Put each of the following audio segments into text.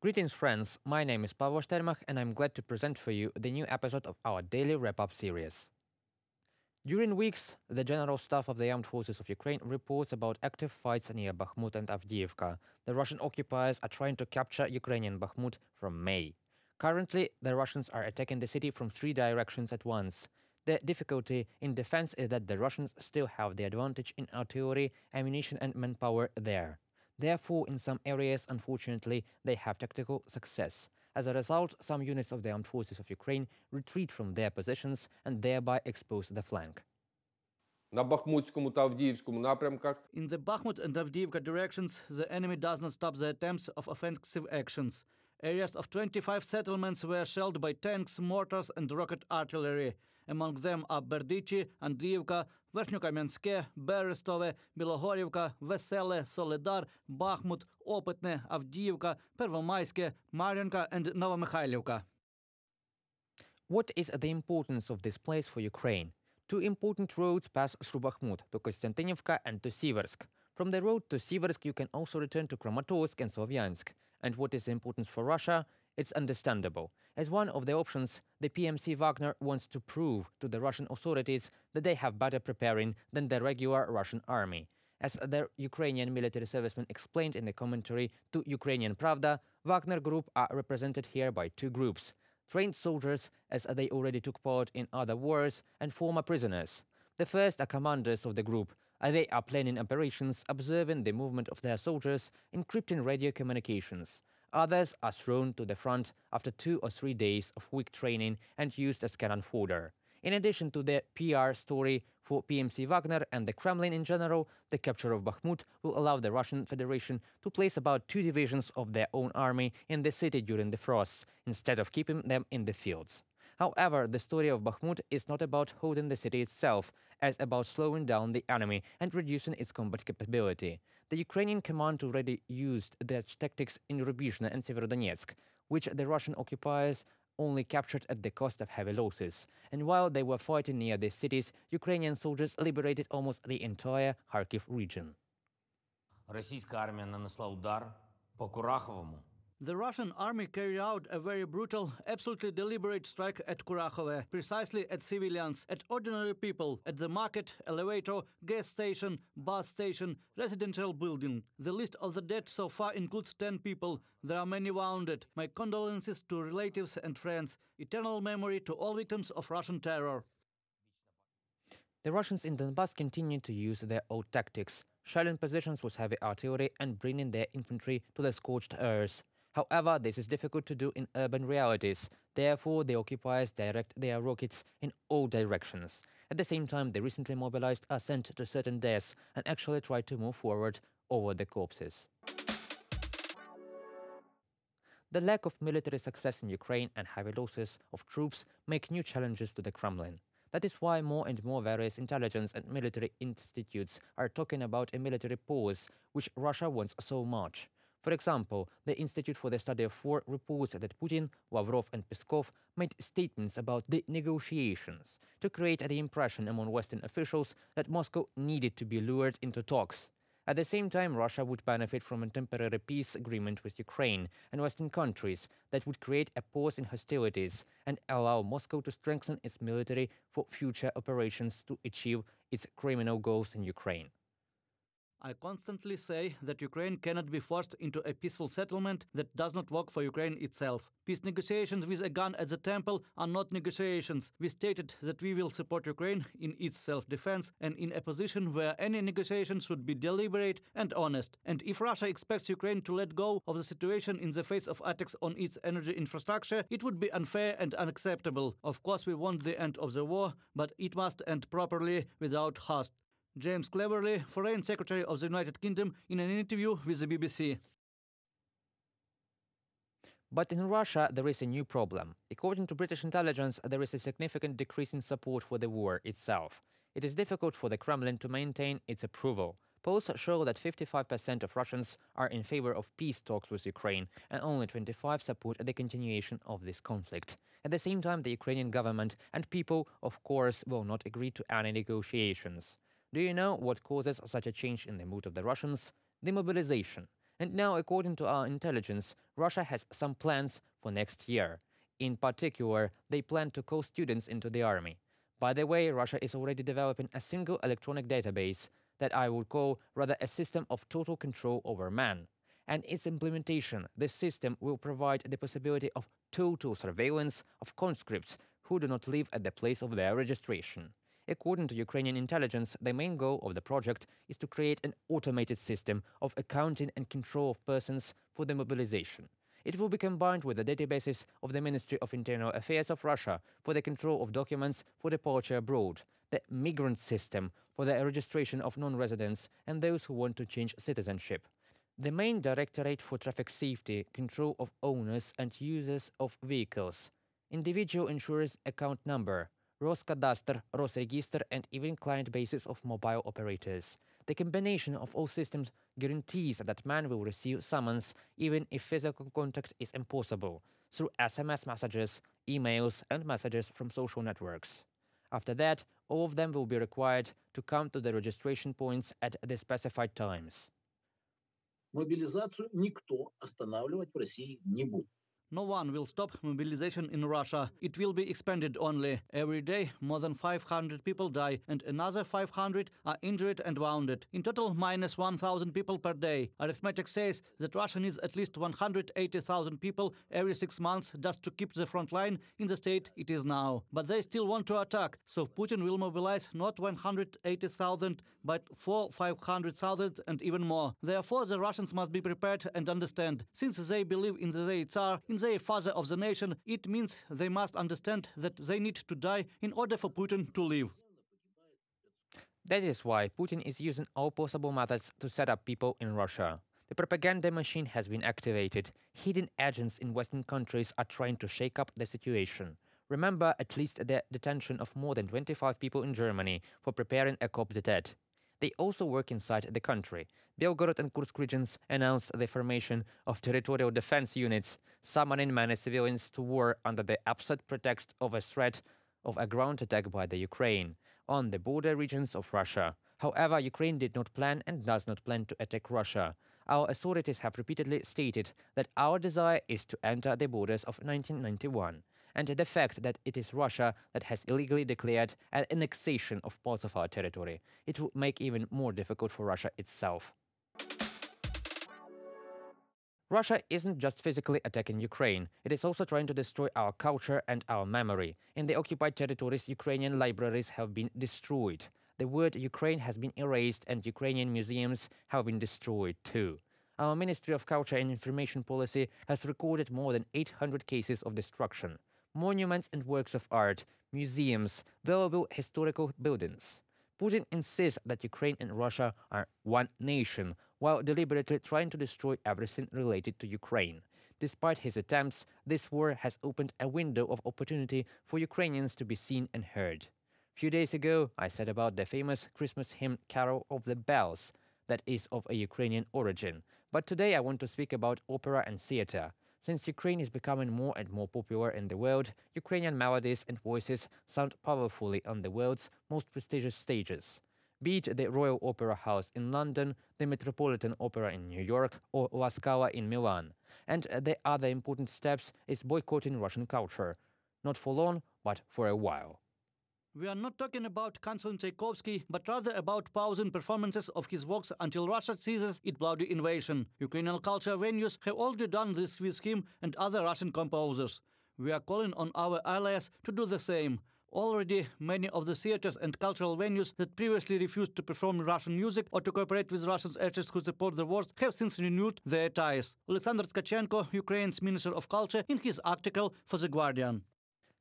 Greetings, friends. My name is Pavel Stermach, and I'm glad to present for you the new episode of our daily wrap-up series. During weeks, the General Staff of the Armed Forces of Ukraine reports about active fights near Bakhmut and Avdiivka. The Russian occupiers are trying to capture Ukrainian Bakhmut from May. Currently, the Russians are attacking the city from three directions at once. The difficulty in defense is that the Russians still have the advantage in artillery, ammunition, and manpower there. Therefore, in some areas, unfortunately, they have tactical success. As a result, some units of the armed forces of Ukraine retreat from their positions and thereby expose the flank. На Бахмутському та Авдіївському напрямках In the Bakhmut and Avdiivka directions, the enemy does not stop the attempts of offensive actions. Areas of 25 settlements were shelled by tanks, mortars and rocket artillery. Among them are Berdichi, Andriivka, Verkhnyokamyanske, Berestove, Bilogorivka, Vesele, Soledar, Bakhmut, Opetne, Avdiivka, Pervomaiske, Mariinka and Novomikhailivka. What is the importance of this place for Ukraine? Two important roads pass through Bakhmut, to Konstantinivka and to Siversk. From the road to Siversk, you can also return to Kramatorsk and Slavyansk. And what is the importance for Russia? It's understandable. As one of the options, the PMC Wagner wants to prove to the Russian authorities that they have better preparing than the regular Russian army. As the Ukrainian military serviceman explained in the commentary to Ukrainian Pravda, Wagner Group are represented here by two groups: trained soldiers, as they already took part in other wars, and former prisoners. The first are commanders of the group. They are planning operations, observing the movement of their soldiers, encrypting radio communications. Others are thrown to the front after 2 or 3 days of weak training and used as cannon fodder. In addition to the PR story for PMC Wagner and the Kremlin in general, the capture of Bakhmut will allow the Russian Federation to place about 2 divisions of their own army in the city during the frosts, instead of keeping them in the fields. However, the story of Bakhmut is not about holding the city itself, as about slowing down the enemy and reducing its combat capability. The Ukrainian command already used their tactics in Rubizhne and Severodonetsk, which the Russian occupiers only captured at the cost of heavy losses. And while they were fighting near these cities, Ukrainian soldiers liberated almost the entire Kharkiv region. Російська армія нанесла удар по Кураховому. The Russian army carried out a very brutal, absolutely deliberate strike at Kurakhove, precisely at civilians, at ordinary people, at the market, elevator, gas station, bus station, residential building. The list of the dead so far includes 10 people. There are many wounded. My condolences to relatives and friends. Eternal memory to all victims of Russian terror. The Russians in Donbas continue to use their old tactics, shelling positions with heavy artillery and bringing their infantry to the scorched earth. However, this is difficult to do in urban realities. Therefore, the occupiers direct their rockets in all directions. At the same time, the recently mobilized are sent to certain deaths and actually try to move forward over the corpses. The lack of military success in Ukraine and heavy losses of troops make new challenges to the Kremlin. That is why more and more various intelligence and military institutes are talking about a military pause, which Russia wants so much. For example, the Institute for the Study of War reports that Putin, Lavrov and Peskov made statements about the negotiations to create the impression among Western officials that Moscow needed to be lured into talks. At the same time, Russia would benefit from a temporary peace agreement with Ukraine and Western countries that would create a pause in hostilities and allow Moscow to strengthen its military for future operations to achieve its criminal goals in Ukraine. I constantly say that Ukraine cannot be forced into a peaceful settlement that does not work for Ukraine itself. Peace negotiations with a gun at the temple are not negotiations. We stated that we will support Ukraine in its self-defense and in a position where any negotiation should be deliberate and honest. And if Russia expects Ukraine to let go of the situation in the face of attacks on its energy infrastructure, it would be unfair and unacceptable. Of course, we want the end of the war, but it must end properly without haste. James Cleverly, Foreign Secretary of the United Kingdom, in an interview with the BBC. But in Russia, there is a new problem. According to British intelligence, there is a significant decrease in support for the war itself. It is difficult for the Kremlin to maintain its approval. Polls show that 55% of Russians are in favor of peace talks with Ukraine, and only 25% support the continuation of this conflict. At the same time, the Ukrainian government and people, of course, will not agree to any negotiations. Do you know what causes such a change in the mood of the Russians? The mobilization. And now, according to our intelligence, Russia has some plans for next year. In particular, they plan to call students into the army. By the way, Russia is already developing a single electronic database that I would call rather a system of total control over man. And its implementation, this system will provide the possibility of total surveillance of conscripts who do not live at the place of their registration. According to Ukrainian intelligence, the main goal of the project is to create an automated system of accounting and control of persons for the mobilization. It will be combined with the databases of the Ministry of Internal Affairs of Russia for the control of documents for departure abroad, the migrant system for the registration of non-residents and those who want to change citizenship, the main Directorate for Traffic Safety, control of owners and users of vehicles, individual insurance account number, Roskadastr, Rosregister, and even client bases of mobile operators. The combination of all systems guarantees that man will receive summons even if physical contact is impossible, through SMS messages, emails, and messages from social networks. After that, all of them will be required to come to the registration points at the specified times. Мобилизацию никто останавливать в России не будет. No one will stop mobilization in Russia. It will be expanded only. Every day, more than 500 people die, and another 500 are injured and wounded. In total, minus 1,000 people per day. Arithmetic says that Russia needs at least 180,000 people every 6 months just to keep the front line in the state it is now. But they still want to attack, so Putin will mobilize not 180,000, but 500,000 and even more. Therefore, the Russians must be prepared and understand. Since they believe in the Tsar, in the father of the nation, it means they must understand that they need to die in order for Putin to live. That is why Putin is using all possible methods to set up people in Russia. The propaganda machine has been activated. Hidden agents in Western countries are trying to shake up the situation. Remember at least the detention of more than 25 people in Germany for preparing a coup d'etat. They also work inside the country. Belgorod and Kursk regions announced the formation of territorial defense units, summoning many civilians to war under the absurd pretext of a threat of a ground attack by the Ukraine on the border regions of Russia. However, Ukraine did not plan and does not plan to attack Russia. Our authorities have repeatedly stated that our desire is to enter the borders of 1991. And the fact that it is Russia that has illegally declared an annexation of parts of our territory, it would make even more difficult for Russia itself. Russia isn't just physically attacking Ukraine, it is also trying to destroy our culture and our memory. In the occupied territories, Ukrainian libraries have been destroyed. The word Ukraine has been erased and Ukrainian museums have been destroyed too. Our Ministry of Culture and Information Policy has recorded more than 800 cases of destruction. Monuments and works of art, museums, valuable historical buildings. Putin insists that Ukraine and Russia are one nation, while deliberately trying to destroy everything related to Ukraine. Despite his attempts, this war has opened a window of opportunity for Ukrainians to be seen and heard. A few days ago, I said about the famous Christmas hymn Carol of the Bells, that is of a Ukrainian origin. But today I want to speak about opera and theater. Since Ukraine is becoming more and more popular in the world, Ukrainian melodies and voices sound powerfully on the world's most prestigious stages. Be it the Royal Opera House in London, the Metropolitan Opera in New York, or La Scala in Milan. And the other important steps is boycotting Russian culture. Not for long, but for a while. We are not talking about canceling Tchaikovsky, but rather about pausing performances of his works until Russia ceases its bloody invasion. Ukrainian culture venues have already done this with him and other Russian composers. We are calling on our allies to do the same. Already, many of the theaters and cultural venues that previously refused to perform Russian music or to cooperate with Russian artists who support the wars have since renewed their ties. Alexander Tkachenko, Ukraine's Minister of Culture, in his article for The Guardian.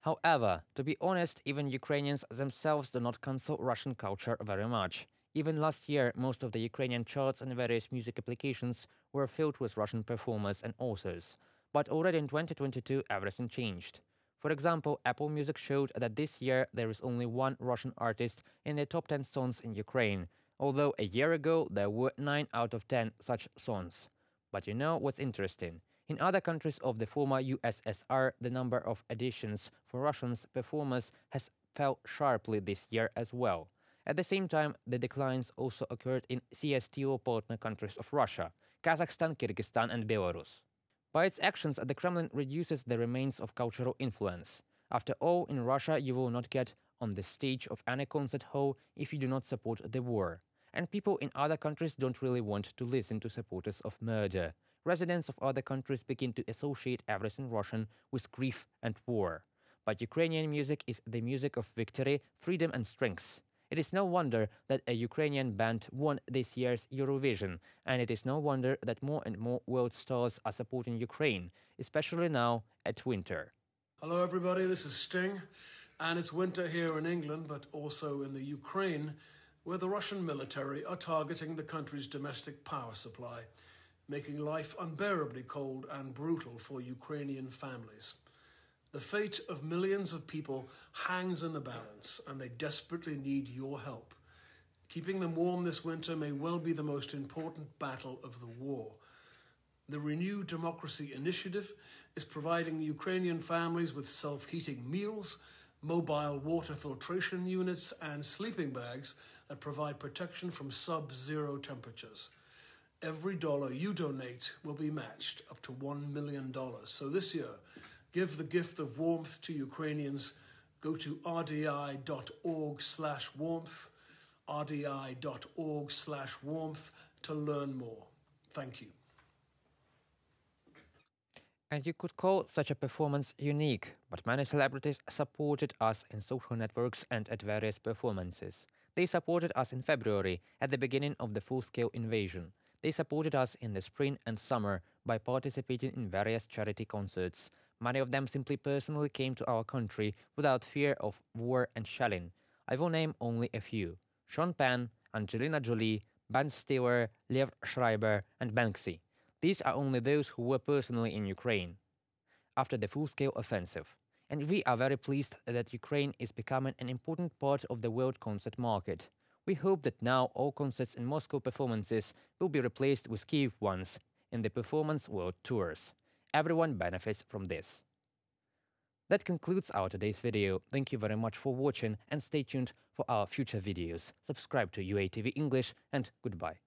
However, to be honest, even Ukrainians themselves do not cancel Russian culture very much. Even last year, most of the Ukrainian charts and various music applications were filled with Russian performers and authors. But already in 2022, everything changed. For example, Apple Music showed that this year there is only one Russian artist in the top 10 songs in Ukraine, although a year ago there were 9 out of 10 such songs. But you know what's interesting? In other countries of the former USSR, the number of auditions for Russian performers has fell sharply this year as well. At the same time, the declines also occurred in CSTO partner countries of Russia, Kazakhstan, Kyrgyzstan and Belarus. By its actions, the Kremlin reduces the remains of cultural influence. After all, in Russia you will not get on the stage of any concert hall if you do not support the war. And people in other countries don't really want to listen to supporters of murder. Residents of other countries begin to associate everything Russian with grief and war. But Ukrainian music is the music of victory, freedom and strength. It is no wonder that a Ukrainian band won this year's Eurovision, and it is no wonder that more and more world stars are supporting Ukraine, especially now at winter. Hello everybody, this is Sting, and it's winter here in England, but also in the Ukraine, where the Russian military are targeting the country's domestic power supply, making life unbearably cold and brutal for Ukrainian families. The fate of millions of people hangs in the balance, and they desperately need your help. Keeping them warm this winter may well be the most important battle of the war. The Renew Democracy Initiative is providing Ukrainian families with self-heating meals, mobile water filtration units, and sleeping bags that provide protection from sub-zero temperatures. Every dollar you donate will be matched up to $1 million. So this year, give the gift of warmth to Ukrainians. Go to rdi.org/warmth, rdi.org/warmth to learn more. Thank you. And you could call such a performance unique, but many celebrities supported us in social networks and at various performances. They supported us in February, at the beginning of the full-scale invasion. They supported us in the spring and summer by participating in various charity concerts. Many of them simply personally came to our country without fear of war and shelling. I will name only a few: Sean Penn, Angelina Jolie, Ben Stiller, Liev Schreiber, and Banksy. These are only those who were personally in Ukraine after the full-scale offensive. And we are very pleased that Ukraine is becoming an important part of the world concert market. We hope that now all concerts and Moscow performances will be replaced with Kyiv ones in the performance world tours. Everyone benefits from this. That concludes our today's video. Thank you very much for watching and stay tuned for our future videos. Subscribe to UATV English and goodbye.